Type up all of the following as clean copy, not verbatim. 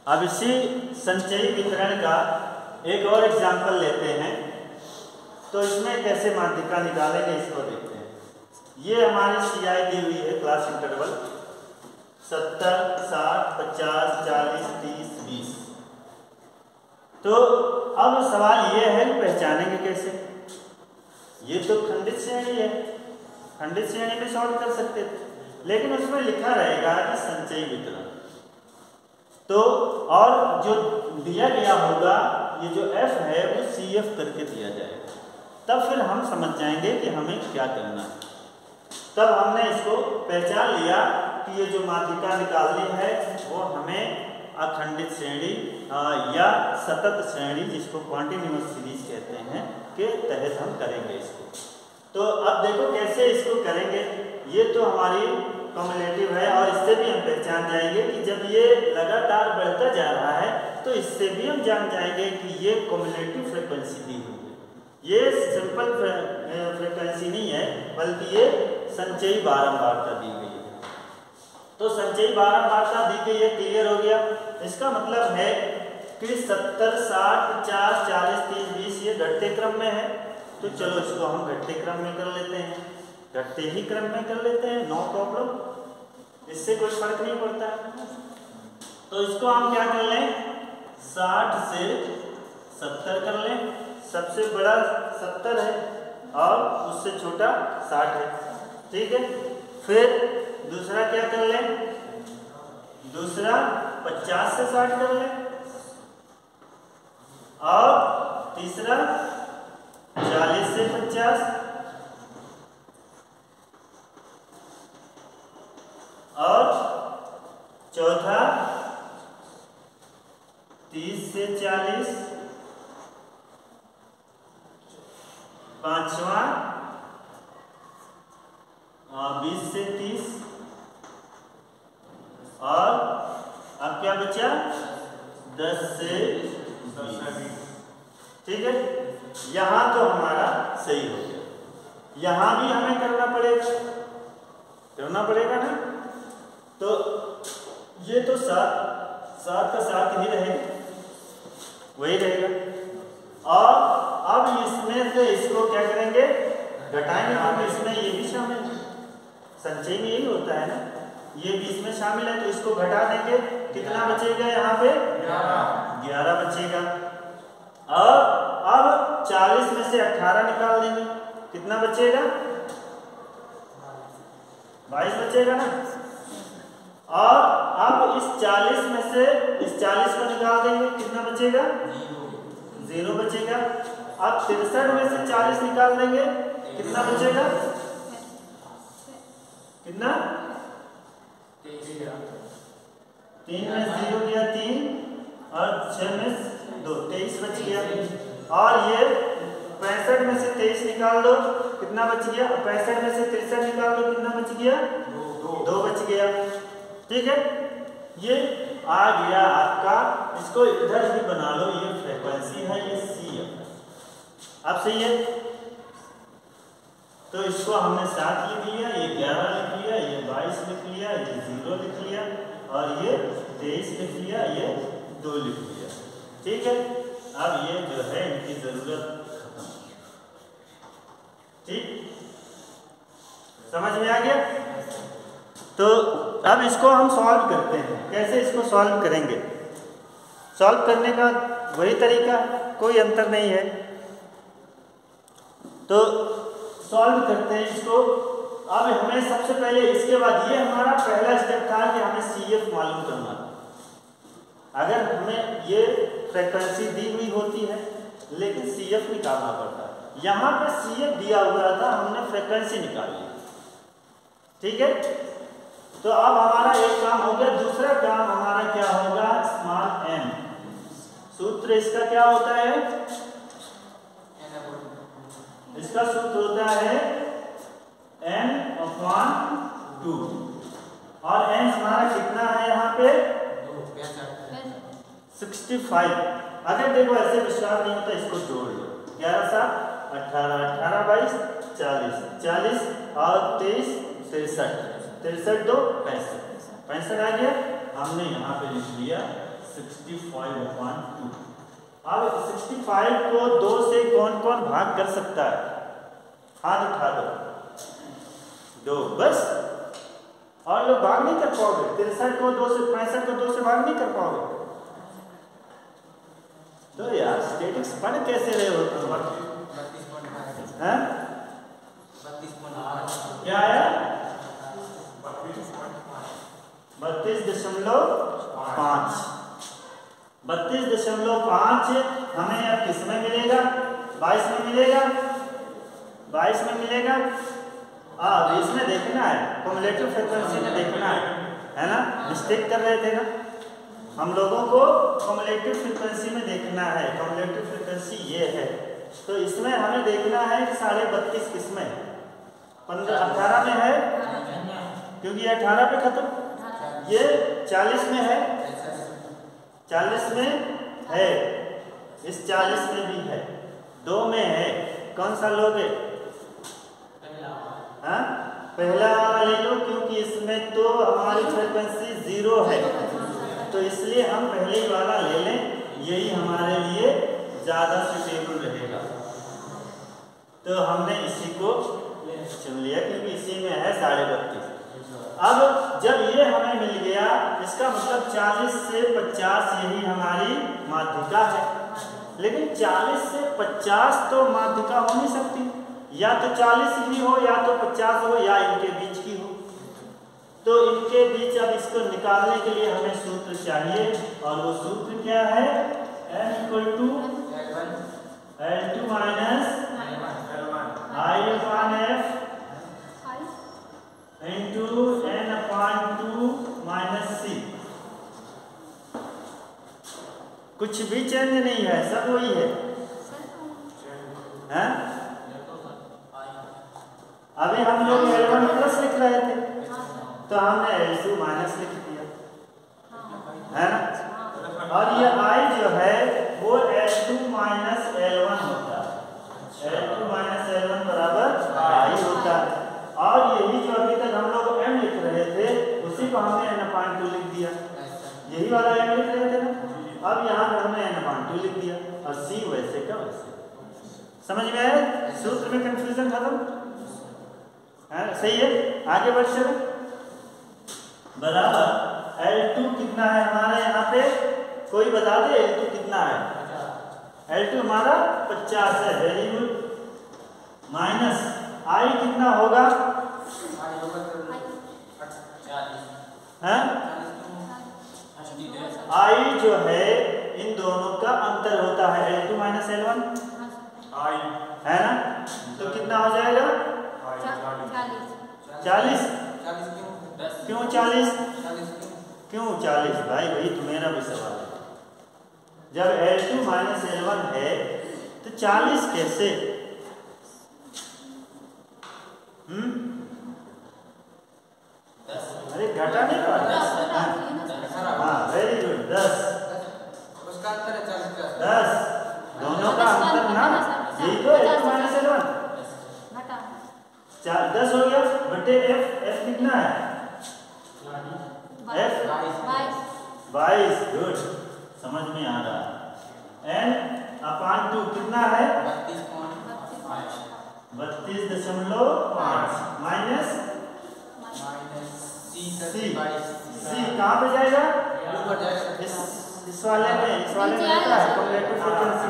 अब इसी संचयी वितरण का एक और एग्जाम्पल लेते हैं। तो इसमें कैसे माध्यिका निकालेंगे इसको देखते हैं। ये हमारी CI दी हुई है, क्लास इंटरवल 70, 60, 50, 40, 30, 20। तो अब सवाल ये है कि पहचानेंगे कैसे। ये तो खंडित श्रेणी है, खंडित श्रेणी में सॉल्व कर सकते थे, लेकिन उसमें लिखा रहेगा कि संचयी वितरण। तो और जो दिया गया होगा, ये जो F है वो CF करके दिया जाएगा, तब फिर हम समझ जाएंगे कि हमें क्या करना है। तब हमने इसको पहचान लिया कि ये जो माध्यिका निकालनी है वो हमें अखंडित श्रेणी या सतत श्रेणी, जिसको कॉन्टिन्यूअस सीरीज कहते हैं, के तहत हम करेंगे इसको। तो अब देखो कैसे इसको करेंगे। ये तो हमारी कम्युलेटिव है, और इससे भी हम पहचान जाएंगे कि जब ये लगातार बढ़ता जा रहा है तो इससे भी हम जान जाएंगे कि ये कम्युलेटिव फ्रीक्वेंसी दी हुई है। ये सिंपल फ्रीक्वेंसी नहीं है, बल्कि ये संचयी बारंबारता दी गई है। तो संचयी बारंबारता दी गई है, क्लियर हो गया। इसका मतलब है कि 70, 60, 50, 40, 30, 20 ये घटते क्रम में है। तो चलो इसको हम घटते क्रम में कर लेते हैं, घटते ही क्रम में कर लेते हैं, नो प्रॉब्लम, इससे कोई फर्क नहीं पड़ता है। तो इसको हम क्या कर लें, 60 से 70 कर लें। सबसे बड़ा 70 है और उससे छोटा 60 है, ठीक है। फिर दूसरा क्या कर लें, दूसरा 50 से 60 कर लें, और तीसरा 40 से 50, और चौथा 30 से 40, पांचवा 20 से 30, और अब क्या बचा 10 से 20, ठीक है। यहां तो हमारा सही हो गया, यहां भी हमें करना पड़ेगा ना। तो ये तो 7 का 7 ही रहेगा, वही रहेगा। और अब इसमें से इसको क्या करेंगे, घटाएंगे, क्योंकि इसमें ये भी शामिल है, संचय में यही होता है ना, ये भी इसमें शामिल है। तो इसको घटा देंगे, कितना बचेगा यहाँ पे 11 बचेगा। और अब 40 में से 18 निकाल देंगे, कितना बचेगा 22 बचेगा ना। और अब इस 40 में से इस 40 को निकाल देंगे, कितना बचेगा 0 बचेगा। अब 63 में से 40 निकाल देंगे, कितना बचेगा, कितना 3 में 0 गया 3, और 6 में 2, 23 बच गया। और ये 65 में से 23 निकाल दो, कितना बच गया, 65 में से 63 निकाल दो, कितना बच गया 2 बच गया, ठीक है। ये आ गया आपका, इसको इधर भी बना लो, ये फ्रीक्वेंसी है, ये C है। अब सही है, तो इसको हमने 7 लिख लिया, ये 11 लिख लिया, ये 22 लिख लिया, ये 0 लिख लिया, और ये 23 लिख लिया, ये 2 लिख लिया, ठीक है। अब ये जो है इनकी जरूरत खत्म, ठीक, समझ में आ गया। तो अब इसको हम सॉल्व करते हैं। कैसे इसको सॉल्व करेंगे, सॉल्व करने का वही तरीका, कोई अंतर नहीं है। तो सॉल्व करते हैं इसको। अब हमें सबसे पहले, इसके बाद ये हमारा पहला स्टेप था कि हमें CF मालूम करना था। अगर हमें ये फ्रीक्वेंसी दी हुई होती है, लेकिन CF निकालना पड़ता। यहाँ पे CF दिया हुआ था, हमने फ्रीक्वेंसी निकाली, ठीक है। तो अब हमारा एक काम हो गया। दूसरा काम हमारा क्या होगा, स्मॉल m। सूत्र इसका क्या होता है, इसका सूत्र होता है n/2, और n हमारा कितना है यहाँ पे 65। अगर देखो ऐसे विश्वास नहीं होता, इसको जोड़ लो, 11 7 18, 18 22 40, 40 और 23 63, 63 2 65 आ गया। हमने यहाँ पे लिख लिया 65/2। अब 65 को 2 से कौन कौन भाग कर सकता है? हाथ उठा दो। 2 बस। और लोग भाग नहीं कर पाओगे। 63 को 2 से 65 को 2 से भाग नहीं कर पाओगे। तो यार स्टैटिक्स पढ़ कैसे रहे हो तुम? हैं? क्या है? 32.5। 32.5 हमें अब किस में मिलेगा? 22 में मिलेगा। 22 में मिलेगा। अब इसमें देखना है, कम्युलेटिव फ्रीक्वेंसी में देखना है ना? मिस्टेक कर रहे थे ना हम लोगों को? कम्युलेटिव फ्रीक्वेंसी में देखना है। कम्युलेटिव फ्रीक्वेंसी ये है, तो इसमें हमें देखना है कि 32.5 किस में? 18 में है, क्योंकि 18 पे खत्म। ये 40 में है, 40 में है, इस 40 में भी है, 2 में है। कौन सा लोगे? हाँ, पहला वाला ले लो, क्योंकि इसमें तो हमारी फ्रीक्वेंसी 0 है, तो इसलिए हम पहले ही वाला ले लें, यही हमारे लिए ज़्यादा सुटेबल रहेगा। तो हमने इसी को चुन लिया, क्योंकि इसी में है 32.5। अब जब ये हमें मिल गया, इसका मतलब 40 से 50 यही हमारी माध्यिका है। लेकिन 40 से 50 तो माध्यिका हो नहीं सकती, या तो 40 ही हो, या तो 50 हो, या इनके बीच की हो। तो इनके बीच अब इसको निकालने के लिए हमें सूत्र चाहिए, और वो सूत्र क्या है? n = L2 minus I/F into n/2 minus C। कुछ भी चेंज नहीं है, सब वही है। हैं? अभी हम लोग L1 प्लस लिख रहे थे, तो हमने L2 माइनस लिख दिया, है ना? और ये I जो है वो L2 माइनस L1 होता है। L2 माइनस L1 बराबर I होता है। और यही जो अभी तक हम लोग M लिख रहे थे, उसी को हमने n/2 लिख दिया। यही वाला M लिख रहे थे ना, अब यहाँ पर हमने n/2 लिख दिया, और C वैसे का वैसे। समझ में आया? सूत्र में कंफ्यूजन खत्म है? सही है, आगे बढ़ चले। बराबर L2 कितना है हमारे यहाँ पे? कोई बता दे L2 कितना है? L2 हमारा 50 है। Very good. माइनस I कितना होगा? I जो है इन दोनों का अंतर होता है, L2 माइनस L1 है ना? तो कितना हो जाएगा? 40। क्यों 40? क्यों 40? भाई तो मेरा भी सवाल है। जब L2 माइनस L1 है तो 40 कैसे? अरे घटा नहीं पड़ा। हाँ वेरी गुड। 10 दोनों का अंतर ना, यही तो L2 माइनस L1। 10 हो गया बटे F कितना है? F 22। गुड, समझ में आ रहा है। n/2 कितना है? 32.5 माइनस C कहाँ पे जाएगा? इस वाले में रहता है कम्युलेटिव फ्रीक्वेंसी।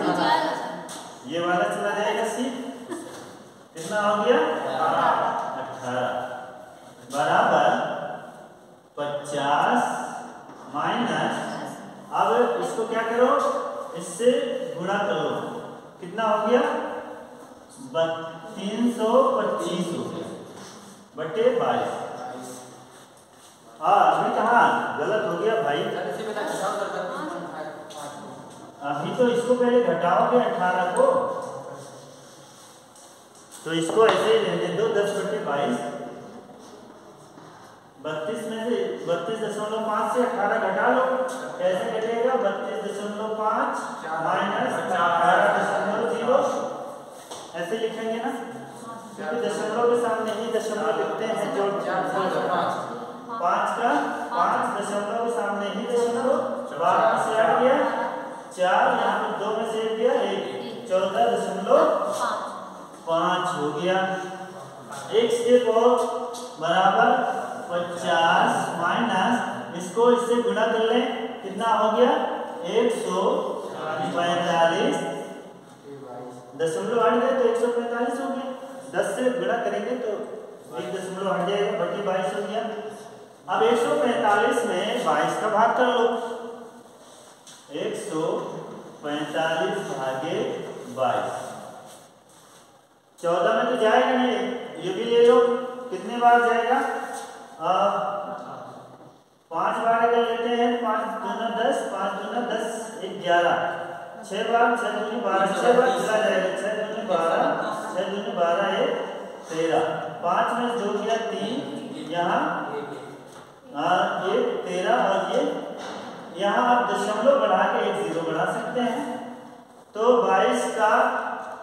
ये वाला चला जाएगा C। कितना हो गया? 18 बराबर 50 माइनस, अब इसको क्या करो? इससे गुणा करो। कितना हो गया? 325 हो गया बटे 22। अभी कहाँ गलत हो गया भाई? अभी तो इसको पहले घटाओगे 18 को, तो इसको ऐसे ही रहने दो। 10 बटे 22। 32 में से 32.5 से 18 घटा लो। कैसे घटेगा? 32.5 माइनस 18.0 ऐसे लिखेंगे ना, क्योंकि दशमलव के सामने ही दशमलव लिखते हैं। जो 5 का 5 दशमलव के सामने ही दशमलव, 12 से 4, यहाँ पे 2 में से 1 गया 1, 14.5 हो गया। x एक और बराबर 50 माइनस इसको इससे गुणा कर लें, कितना हो गया 145 दशमलव हट गए तो 145 हो गया। 10 से गुणा करेंगे तो 1 दशमलव हट जाएगा, बटी 22 हो गया। अब 145 में 22 का भाग कर लो, 145 भागे 22, 14 में तो जाएगा नहीं, ये भी ले लो, कितने बार जाएगा 5 बार अगर लेते हैं 5 दूना 10, 5 दूना 10, 1 11, 6 बार 6 दूनी 12, 6 बार चला जाएगा, 6 दूनी 12, 6 दूनी 12 1 13, 5 में जो गया 3, यहाँ 1 13 और ये यहाँ आप दशमलव बढ़ा के 1 0 बढ़ा सकते हैं। तो 22 का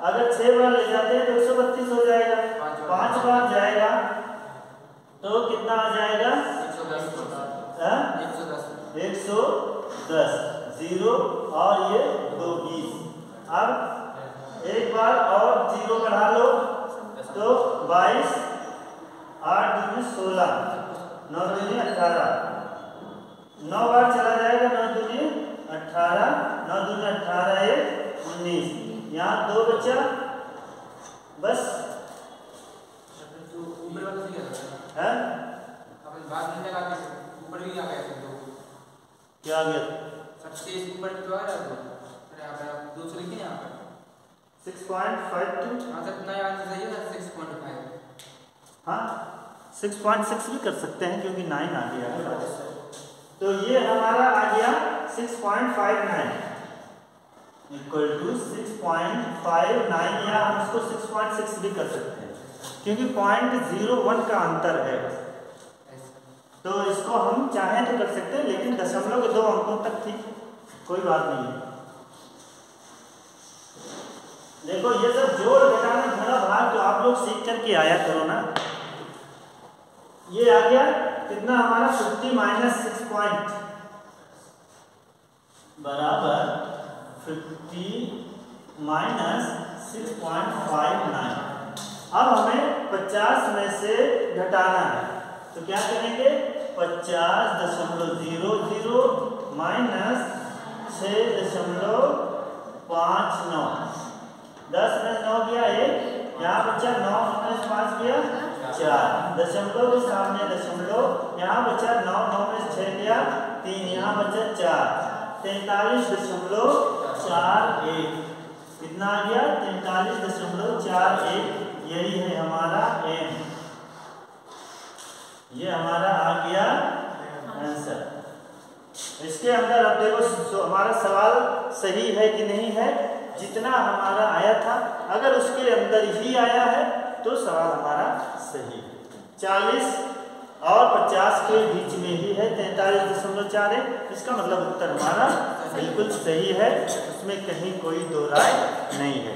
अगर 6 बार ले जाते हैं तो 132 हो जाएगा, 5 बार जाएगा तो कितना आ जाएगा 110 0 और ये 2 20। अब एक बार और 0 बढ़ा लो तो 22, 8 दूनी 16, 9 दूनी 18, 9 बार चला जाएगा, 9 दूनी 18, 9 दूनी 18 1 19, यहाँ 2 बचा बस है ऊपर भी आ गया क्या आ गया सबसे ऊपर जो आ रहा है दूसरे के यहाँ पर 6.52 हाँ सर नया आंसर सही है 6.5 हाँ 6.6 भी कर सकते हैं क्योंकि 9 आ गया है। तो ये हमारा आ गया 6.59 इक्वल टू 6.59 या हम इसको 6.6 भी कर सकते हैं क्योंकि 0.01 का अंतर है। तो इसको हम चाहें तो कर सकते हैं लेकिन दशमलव के 2 अंकों तक ठीक कोई बात नहीं है। देखो ये सब जोड़ घटाना गुणा भाग तो आप लोग सीख करके आया करो ना। ये आ गया कितना हमारा 50 माइनस 6 पॉइंट बराबर 50 माइनस 6.59। अब हमें 50 में से घटाना है तो क्या करेंगे 50.00 माइनस 6.59, 10 में 9 गया 1, यहाँ बचा 9 में 5 गया 4, दशमलव के सामने दशमलव, यहाँ बचा 9, 9 में 6 गया 3, यहाँ बचा 4, 43.41, कितना आ गया 43.41, यही है हमारा एम, ये हमारा आ गया आंसर। इसके अंदर अब देखो हमारा सवाल सही है कि नहीं है, जितना हमारा आया था अगर उसके अंदर ही आया है तो सवाल हमारा सही है। 40 और 50 के बीच में ही है 43.41, इसका मतलब उत्तर हमारा बिल्कुल सही है, उसमें कहीं कोई दो राय नहीं है।